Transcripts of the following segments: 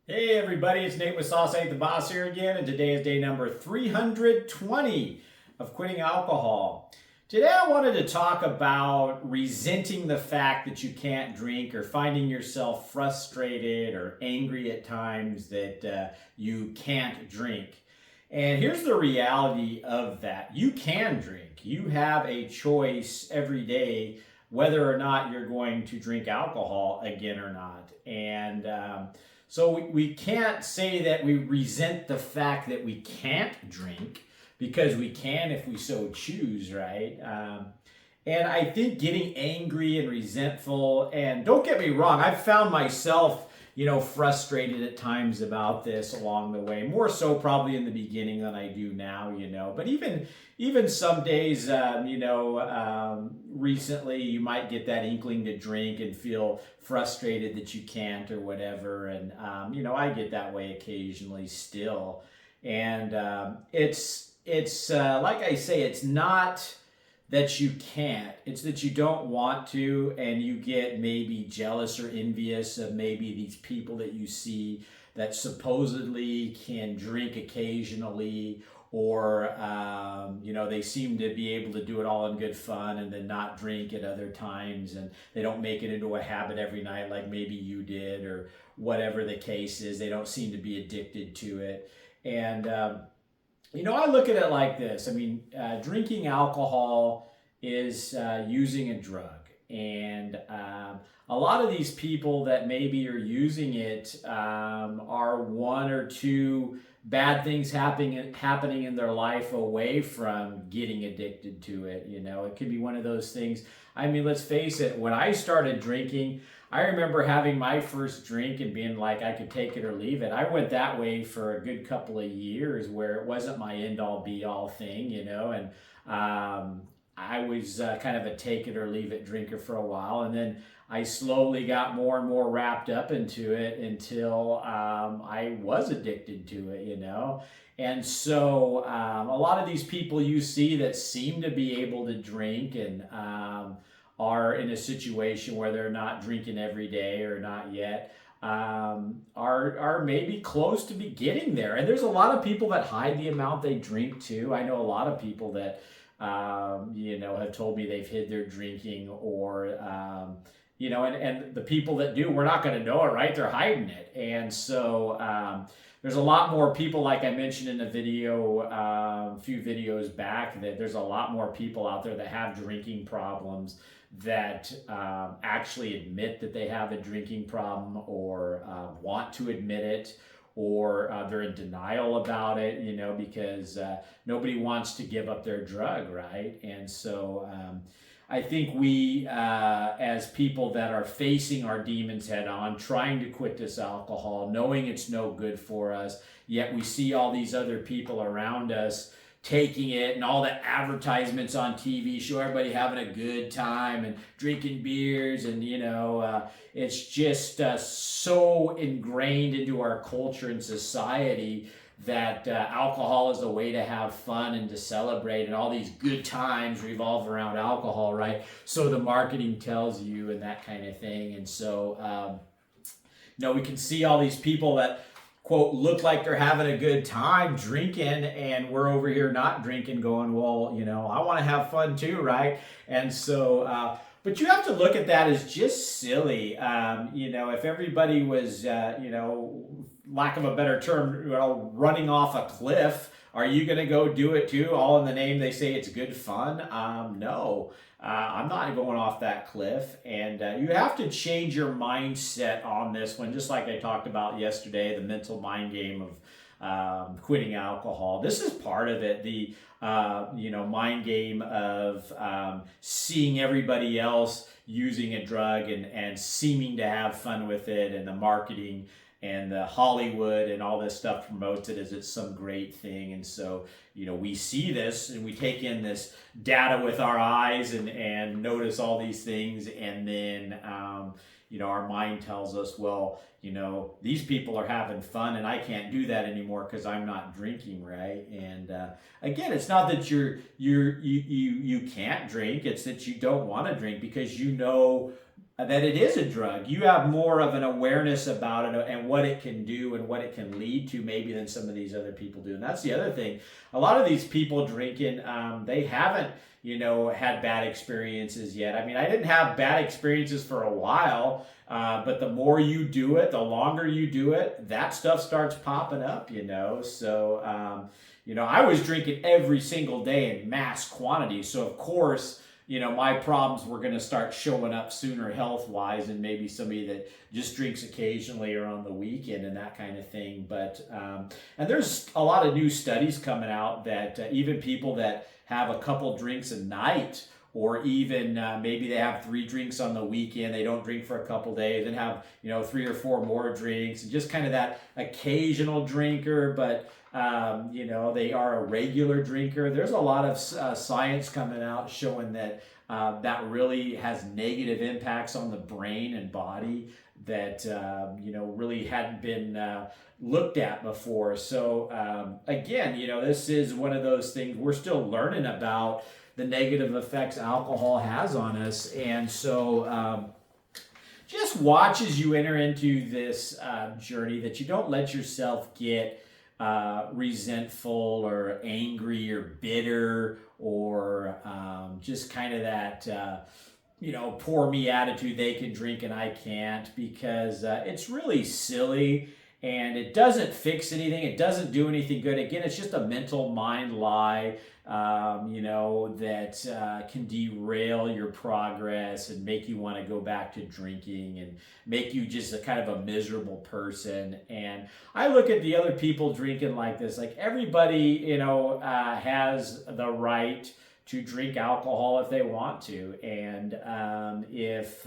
Hey everybody, it's Nate with Sauce Ain't the Boss here again, and today is day number 320 of quitting alcohol. Today I wanted to talk about resenting the fact that you can't drink or finding yourself frustrated or angry at times that you can't drink. And here's the reality of that. You can drink. You have a choice every day whether or not you're going to drink alcohol again or not. So we can't say that we resent the fact that we can't drink because we can if we so choose, right? And I think getting angry and resentful, and don't get me wrong, I've found myself, frustrated at times about this along the way, more so probably in the beginning than I do now. But even some days, recently you might get that inkling to drink and feel frustrated that you can't or whatever. And, I get that way occasionally still. And it's like I say, it's not that you can't. It's that you don't want to, and you get maybe jealous or envious of maybe these people that you see that supposedly can drink occasionally, or they seem to be able to do it all in good fun and then not drink at other times, and they don't make it into a habit every night like maybe you did, or whatever the case is. They don't seem to be addicted to it. And I look at it like this. I mean, drinking alcohol is using a drug. And a lot of these people that maybe are using it are one or two bad things happening in their life away from getting addicted to it. It could be one of those things. I mean, let's face it, when I started drinking, I remember having my first drink and being like, I could take it or leave it. I went that way for a good couple of years where it wasn't my end all be all thing, and I was kind of a take it or leave it drinker for a while. And then I slowly got more and more wrapped up into it until I was addicted to it. And so a lot of these people you see that seem to be able to drink and are in a situation where they're not drinking every day or not yet, are maybe close to be getting there. And there's a lot of people that hide the amount they drink too. I know a lot of people that have told me they've hid their drinking, or and the people that do, we're not going to know it, right? They're hiding it. And so there's a lot more people, like I mentioned in a video a few videos back, that there's a lot more people out there that have drinking problems that actually admit that they have a drinking problem, or want to admit it, or they're in denial about it, because nobody wants to give up their drug, right? And so I think we, as people that are facing our demons head on, trying to quit this alcohol, knowing it's no good for us, yet we see all these other people around us taking it, and all the advertisements on TV show everybody having a good time and drinking beers, and it's just so ingrained into our culture and society that alcohol is a way to have fun and to celebrate, and all these good times revolve around alcohol, right? So the marketing tells you, and that kind of thing. And so we can see all these people that quote look like they're having a good time drinking, and we're over here not drinking, going, well, I want to have fun too, right? And so but you have to look at that as just silly. If everybody was lack of a better term, running off a cliff, are you going to go do it too, all in the name they say it's good fun? No. I'm not going off that cliff. And you have to change your mindset on this one, just like I talked about yesterday, the mental mind game of quitting alcohol. This is part of it, the mind game of seeing everybody else using a drug and seeming to have fun with it, and the marketing and the Hollywood and all this stuff promotes it as it's some great thing. And so, we see this and we take in this data with our eyes and notice all these things. And then, our mind tells us, well, these people are having fun and I can't do that anymore because I'm not drinking, right? And again, it's not that you can't drink, it's that you don't want to drink because that it is a drug. You have more of an awareness about it and what it can do and what it can lead to maybe than some of these other people do. And that's the other thing. A lot of these people drinking, they haven't, had bad experiences yet. I mean, I didn't have bad experiences for a while, but the more you do it, the longer you do it, that stuff starts popping up, So, I was drinking every single day in mass quantities. So, of course, my problems were going to start showing up sooner health-wise and maybe somebody that just drinks occasionally or on the weekend and that kind of thing. But, and there's a lot of new studies coming out that even people that have a couple drinks a night, or even maybe they have 3 drinks on the weekend, they don't drink for a couple days, and have 3 or 4 more drinks, and just kind of that occasional drinker, but they are a regular drinker. There's a lot of science coming out showing that that really has negative impacts on the brain and body that really hadn't been looked at before. So again, this is one of those things we're still learning about, the negative effects alcohol has on us. And so just watch as you enter into this journey that you don't let yourself get resentful or angry or bitter or just kind of that poor me attitude. They can drink and I can't, because it's really silly and it doesn't fix anything. It doesn't do anything good. Again, it's just a mental mind lie, that can derail your progress and make you want to go back to drinking and make you just a kind of a miserable person. And I look at the other people drinking like this, like everybody, has the right to drink alcohol if they want to. And if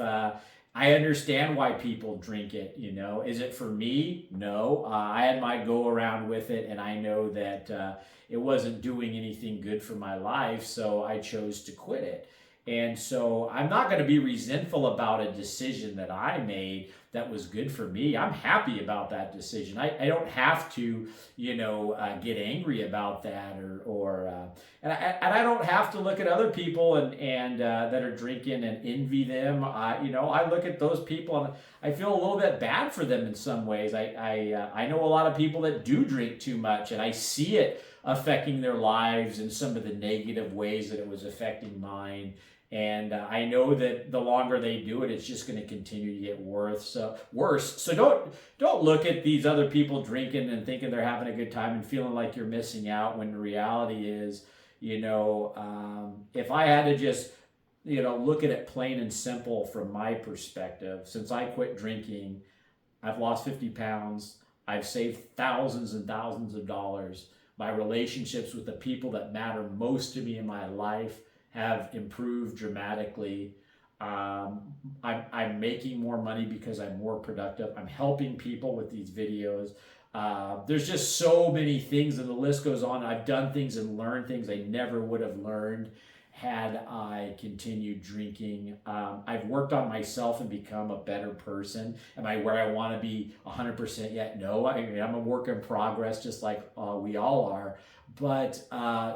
I understand why people drink it, Is it for me? No. I had my go around with it, and I know that it wasn't doing anything good for my life, so I chose to quit it. And so I'm not going to be resentful about a decision that I made that was good for me. I'm happy about that decision. I don't have to, get angry about that, and I don't have to look at other people and that are drinking and envy them. I look at those people and I feel a little bit bad for them in some ways. I know a lot of people that do drink too much, and I see it affecting their lives in some of the negative ways that it was affecting mine. And I know that the longer they do it, it's just going to continue to get worse. So don't look at these other people drinking and thinking they're having a good time and feeling like you're missing out, when the reality is, if I had to just, look at it plain and simple from my perspective, since I quit drinking, I've lost 50 pounds. I've saved thousands and thousands of dollars. My relationships with the people that matter most to me in my life have improved dramatically. I'm making more money because I'm more productive. I'm helping people with these videos. There's just so many things, and the list goes on. I've done things and learned things I never would have learned had I continued drinking. I've worked on myself and become a better person. Am I where I want to be 100% yet? No, I'm a work in progress, just like we all are. But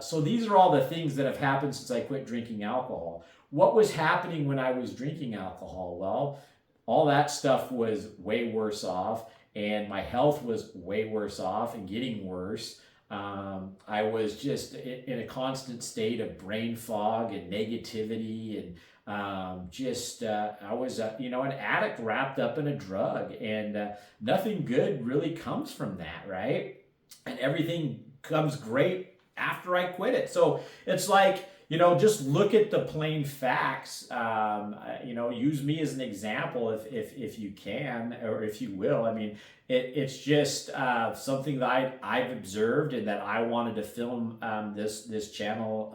so these are all the things that have happened since I quit drinking alcohol. What was happening when I was drinking alcohol? Well, all that stuff was way worse off, and my health was way worse off and getting worse. I was just in a constant state of brain fog and negativity, and I was an addict wrapped up in a drug, and nothing good really comes from that, right? And everything comes great after I quit it. So it's like, just look at the plain facts. Use me as an example if you can, or if you will. I mean, it's just something that I've observed, and that I wanted to film this channel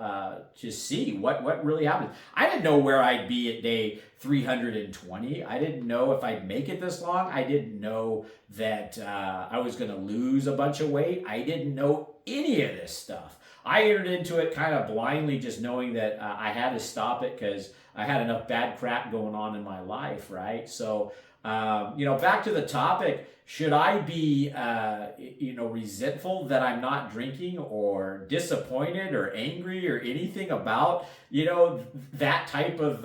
to see what really happened. I didn't know where I'd be at day 320. I didn't know if I'd make it this long. I didn't know that I was going to lose a bunch of weight. I didn't know any of this stuff. I entered into it kind of blindly, just knowing that I had to stop it because I had enough bad crap going on in my life, right? So Back to the topic. Should I be, resentful that I'm not drinking, or disappointed or angry or anything about, that type of,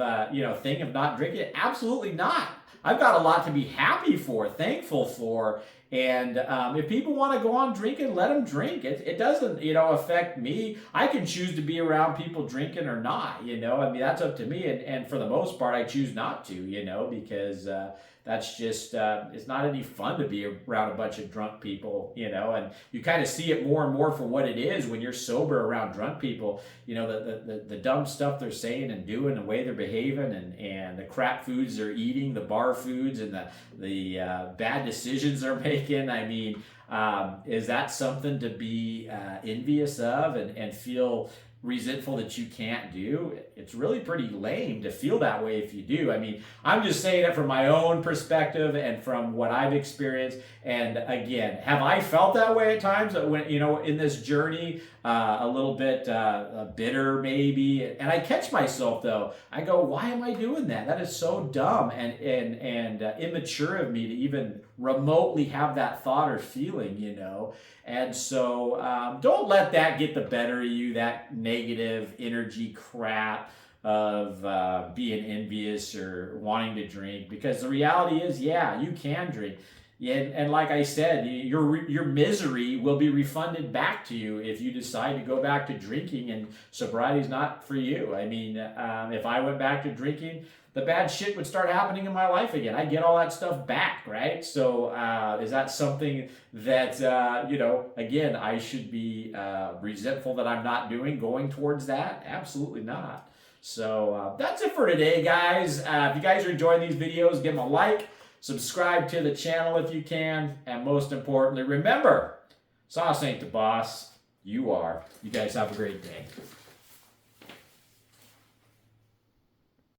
thing of not drinking? Absolutely not. I've got a lot to be happy for, thankful for. And if people want to go on drinking, let them drink. It doesn't, affect me. I can choose to be around people drinking or not, I mean, that's up to me. And for the most part, I choose not to, because that's just, it's not any fun to be around a bunch of drunk people, and you kind of see it more and more for what it is when you're sober around drunk people, the dumb stuff they're saying and doing, the way they're behaving, and the crap foods they're eating, the bar foods, and the bad decisions they're making. I mean, is that something to be envious of and feel resentful that you can't do? It's really pretty lame to feel that way if you do. I mean, I'm just saying it from my own perspective and from what I've experienced. And again, have I felt that way at times when, in this journey, a little bit bitter maybe? And I catch myself though. I go, why am I doing that? That is so dumb and immature of me to even remotely have that thought or feeling, And so don't let that get the better of you, that negative energy crap of being envious or wanting to drink, because the reality is, yeah, you can drink. Yeah, and like I said, your misery will be refunded back to you if you decide to go back to drinking, and sobriety is not for you. I mean, if I went back to drinking, the bad shit would start happening in my life again. I get all that stuff back, right? So is that something that, again, I should be resentful that I'm not doing, going towards that? Absolutely not. So that's it for today, guys. If you guys are enjoying these videos, give them a like, subscribe to the channel if you can, and most importantly, remember, sauce ain't the boss. You are. You guys have a great day.